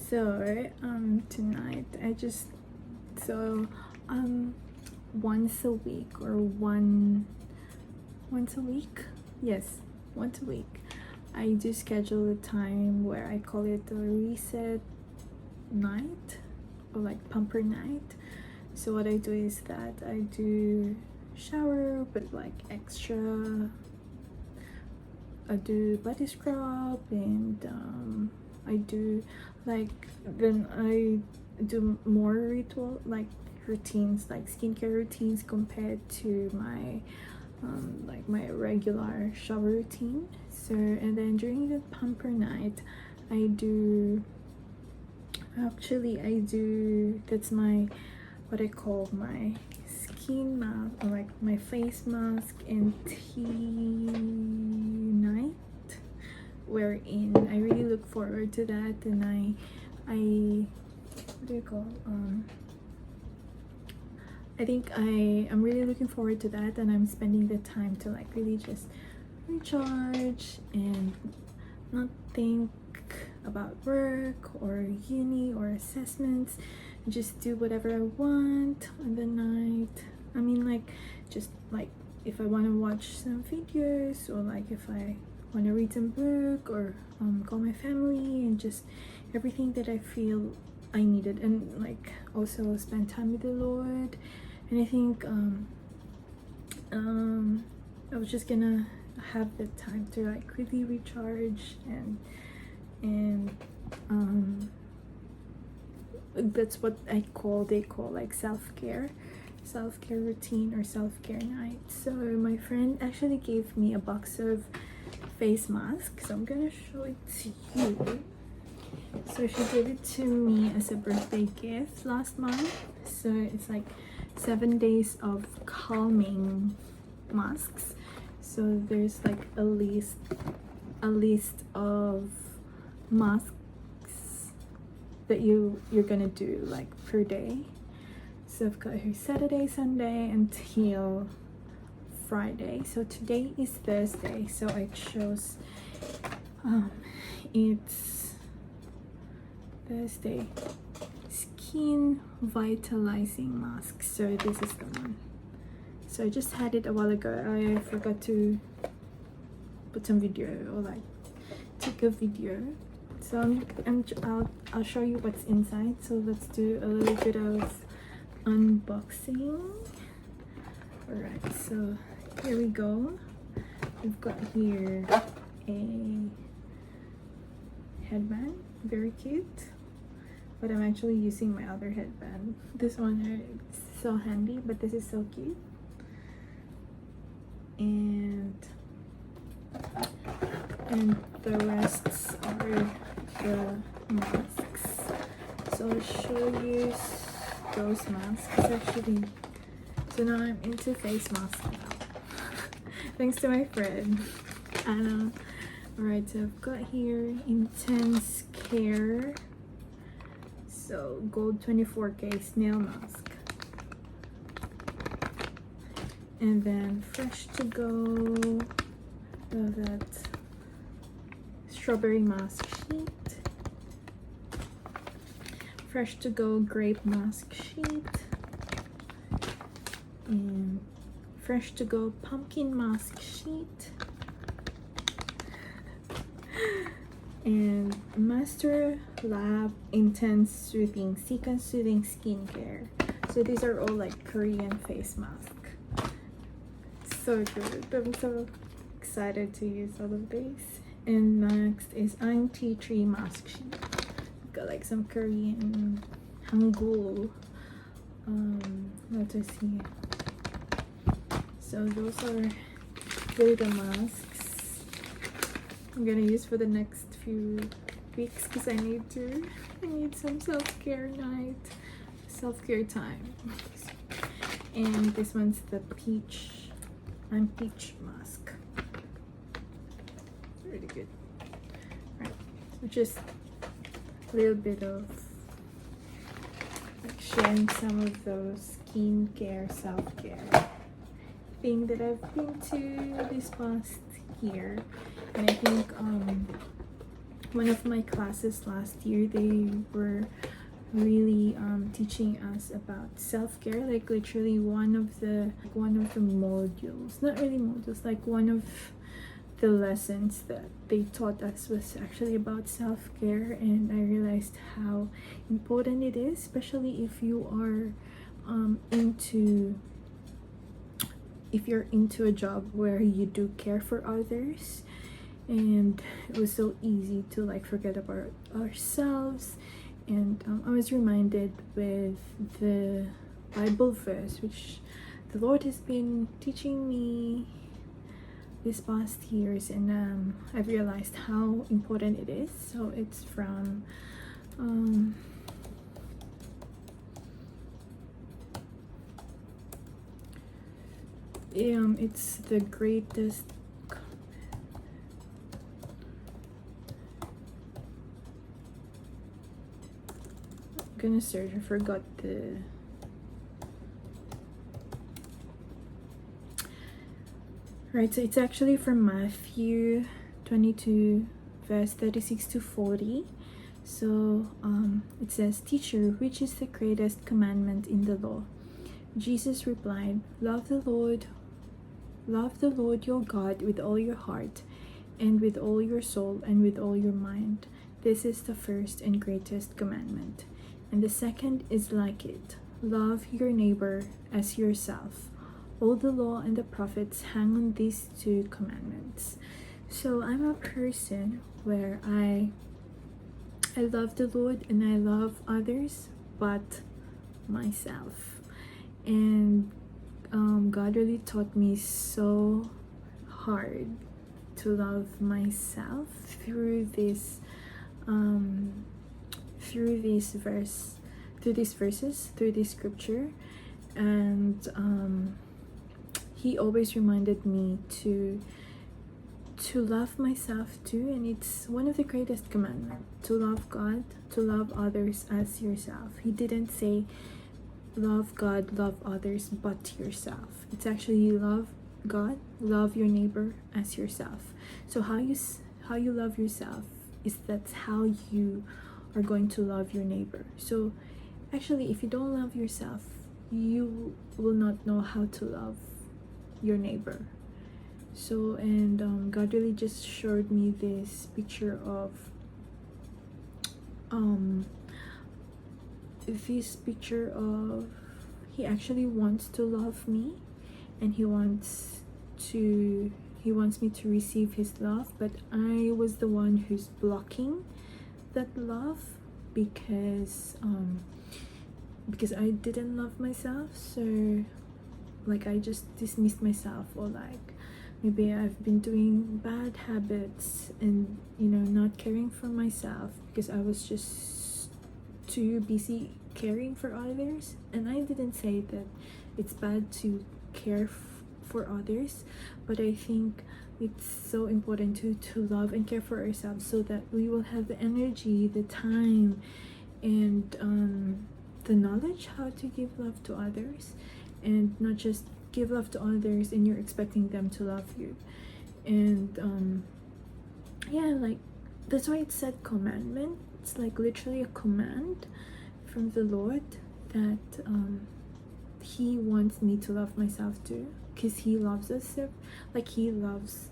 So tonight I just once a week or once a week, yes, once a week, I do schedule a time where I call it a reset night or like pumper night. So what I do is that I do shower with like extra, I do body scrub, and I do like, then I do more ritual like routines, like skincare routines, compared to my like my regular shower routine. So, and then during the pumper night I do that's my, what I call my skin mask, or like my face mask and tea night, wherein I really look forward to that. And I what do you call, I think I'm really looking forward to that, and I'm spending the time to like really just recharge and not think about work or uni or assessments, and just do whatever I want on the night. I mean, like, just like if I want to watch some videos, or like if I want to read some book, or call my family, and just everything that I feel I needed, and like also spend time with the Lord. And I think I was just gonna have the time to like really recharge, and that's what they call like self-care routine or self-care night. So my friend actually gave me a box of face masks, so I'm gonna show it to you. So she gave it to me as a birthday gift last month. So it's like 7 days of calming masks. So there's like a list of masks that you're gonna do like per day. So I've got here Saturday, Sunday until Friday. So today is Thursday, so I chose it's Thursday skin vitalizing mask. So this is the one. So I just had it a while ago. I forgot to put some video, or like take a video. So I'll show you what's inside. So let's do a little bit of unboxing. Alright, so here we go. We've got here a headband, very cute, but I'm actually using my other headband. This one is so handy, but this is so cute. And the rests are the masks. So I'll show you those masks actually. So now I'm into face masks now. Thanks to my friend Anna. Alright, so I've got here Intense Care, so gold 24K snail mask, and then Fresh to Go, that strawberry mask sheet, Fresh to Go grape mask sheet, and Fresh to Go pumpkin mask sheet, and Master Lab Intense Soothing Skincare. So these are all like Korean face mask. So good. I'm so excited to use all of these. And next is I'm Tea Tree mask sheet. Got like some Korean Hangul letters here. So those are the masks I'm gonna use for the next few weeks, because I need some self-care night, self-care time. And this one's the peach mask. Really good. Right, so just a little bit of like sharing some of those skincare, self-care thing that I've been to this past year. And I think one of my classes last year, they were really teaching us about self-care, like literally one of the modules, not really modules, like one of the lessons that they taught us was actually about self-care. And I realized how important it is, especially if you are if you're into a job where you do care for others. And it was so easy to like forget about ourselves. And I was reminded with the Bible verse which the Lord has been teaching me these past years, and I've realized how important it is. So it's from it's the greatest I'm gonna search, I forgot the right. So it's actually from Matthew 22 verse 36 to 40. So it says, "Teacher, which is the greatest commandment in the law?" Jesus replied, love the Lord your God with all your heart and with all your soul and with all your mind. This is the first and greatest commandment. And the second is like it. Love your neighbor as yourself. All the law and the prophets hang on these two commandments." So I'm a person where I love the Lord and I love others but myself. And God really taught me so hard to love myself through these verses, through this scripture. And he always reminded me to love myself too. And it's one of the greatest commandments, to love God, to love others as yourself. He didn't say love God, love others but yourself. It's actually love God, love your neighbor as yourself. So how you love yourself is that's how you are going to love your neighbor. So actually, if you don't love yourself, you will not know how to love your neighbor. So, and God really just showed me this picture of he actually wants to love me, and he wants me to receive his love, but I was the one who's blocking that love because I didn't love myself. So like I just dismissed myself, or like maybe I've been doing bad habits and not caring for myself because I was just too busy caring for others. And I didn't say that it's bad to care for others, but I think it's so important to love and care for ourselves, so that we will have the energy, the time, and the knowledge how to give love to others, and not just give love to others and you're expecting them to love you. And yeah, like that's why it said commandment. It's like literally a command from the Lord that he wants me to love myself too, because he loves us. Like he loves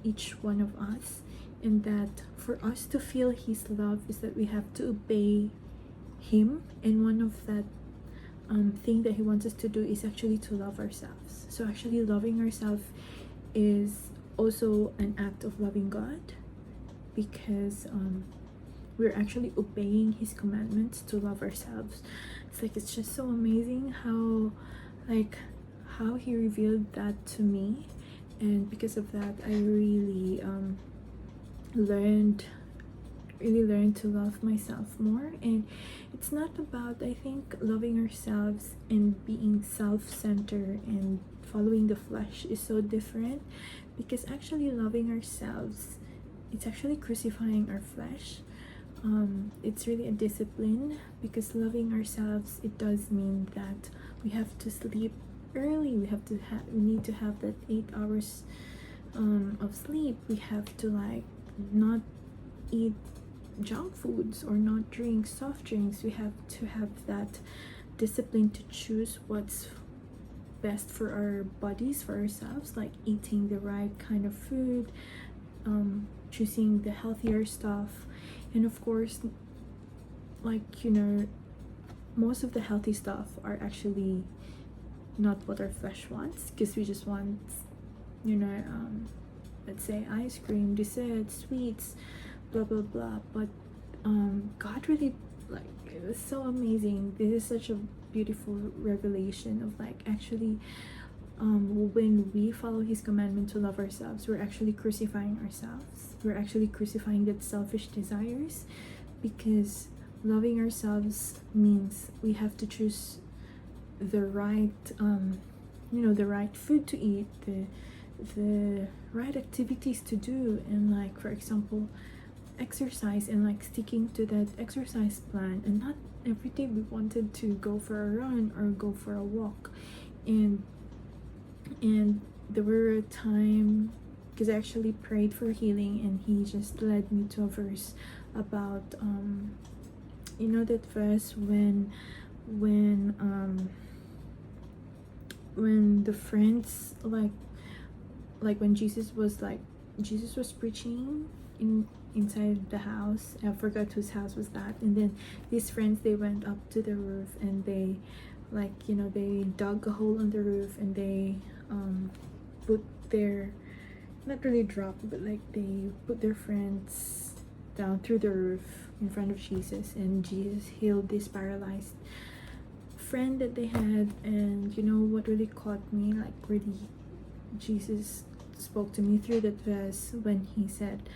each one of us, and that for us to feel his love is that we have to obey him. And one of that thing that he wants us to do is actually to love ourselves. So actually loving ourselves is also an act of loving God, because we're actually obeying his commandments to love ourselves. It's just so amazing how he revealed that to me. And because of that, I really learned to love myself more. And it's not about, I think, loving ourselves and being self-centered and following the flesh is so different, because actually loving ourselves, it's actually crucifying our flesh. It's really a discipline, because loving ourselves, it does mean that we have to sleep early. We need to have that 8 hours of sleep. We have to not eat junk foods or not drink soft drinks. We have to have that discipline to choose what's best for our bodies, for ourselves, like eating the right kind of food, choosing the healthier stuff. And of course, like, you know, most of the healthy stuff are actually not what our flesh wants, because we just want, you know, let's say ice cream, dessert, sweets, blah blah blah. But God really, like, it was so amazing. This is such a beautiful revelation of, like, actually, when we follow his commandment to love ourselves, we're actually crucifying ourselves. We're actually crucifying that selfish desires, because loving ourselves means we have to choose the right, you know, the right food to eat, the right activities to do, and, like, for example, exercise, and, like, sticking to that exercise plan, and not every day we wanted to go for a run or go for a walk. And there were a time, because I actually prayed for healing, and he just led me to a verse about, you know, that verse when the friends, like when Jesus was preaching inside the house. I forgot whose house was that. And then these friends, they went up to the roof, and they, like, you know, they dug a hole on the roof, and they put their, not really dropped, but like they put their friends down through the roof in front of Jesus, and Jesus healed this paralyzed friend that they had. And you know what really caught me, like, really, Jesus spoke to me through that verse when he said,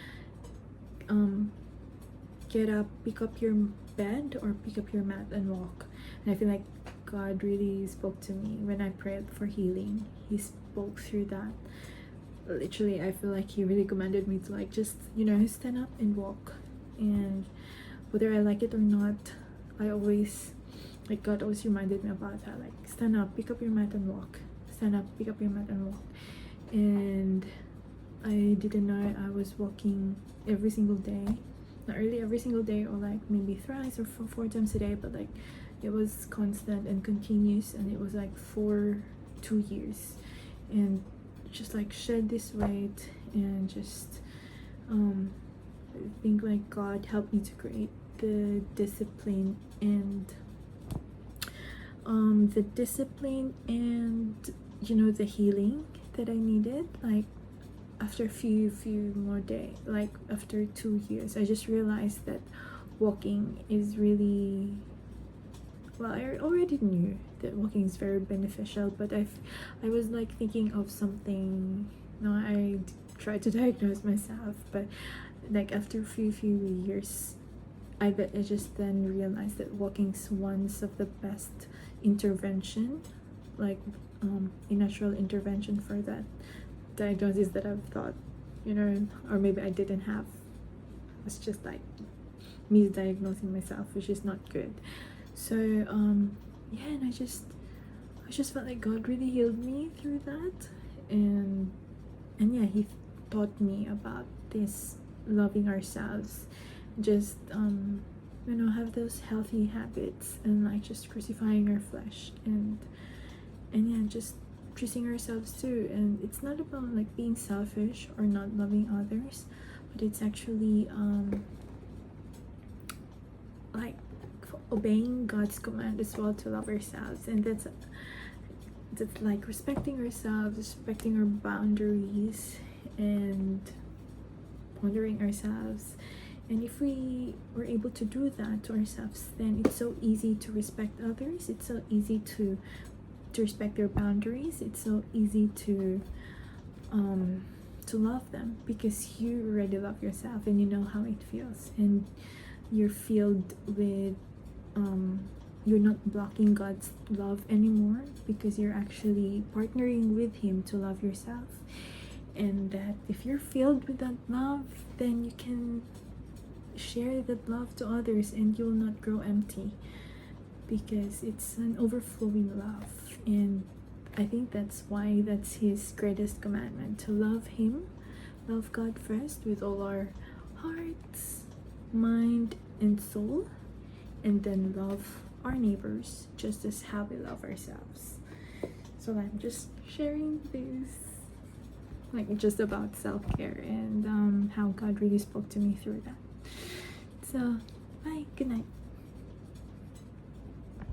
get up, pick up your bed, or pick up your mat and walk. And I feel like God really spoke to me when I prayed for healing. He spoke through that. Literally, I feel like he really commanded me to, like, just, you know, stand up and walk. And whether I like it or not, I always, like, God always reminded me about that, like, stand up, pick up your mat and walk. Stand up, pick up your mat and walk. And I didn't know I was walking every single day. Not really every single day, or like maybe thrice or four times a day, but like it was constant and continuous, and it was like for 2 years. And just like shed this weight, and just I think like God helped me to create the discipline, and you know, the healing that I needed. Like, after a few more days, like after 2 years, I just realized that walking is really, well, I already knew that walking is very beneficial, but I was like thinking of something. No, I tried to diagnose myself, but like after a few years, I just then realized that walking is one of the best intervention, like a natural intervention for that diagnosis that I've thought, you know, or maybe I didn't have. It's just like misdiagnosing myself, which is not good. So yeah, and I just felt like God really healed me through that. And yeah, he taught me about this loving ourselves, just you know, have those healthy habits, and like just crucifying our flesh, and yeah, just choosing ourselves too. And it's not about like being selfish or not loving others, but it's actually like obeying God's command as well to love ourselves. And that's like respecting ourselves, respecting our boundaries, and honoring ourselves. And if we were able to do that to ourselves, then it's so easy to respect others. It's so easy to respect their boundaries. It's so easy to love them, because you already love yourself, and you know how it feels, and you're filled with you're not blocking God's love anymore, because you're actually partnering with him to love yourself. And that if you're filled with that love, then you can share that love to others, and you will not grow empty, because it's an overflowing love. And I think that's why that's his greatest commandment, to love him, love God first with all our hearts, mind, and soul, and then love our neighbors just as how we love ourselves. So I'm just sharing this, like, just about self-care and how God really spoke to me through that. So bye, good night.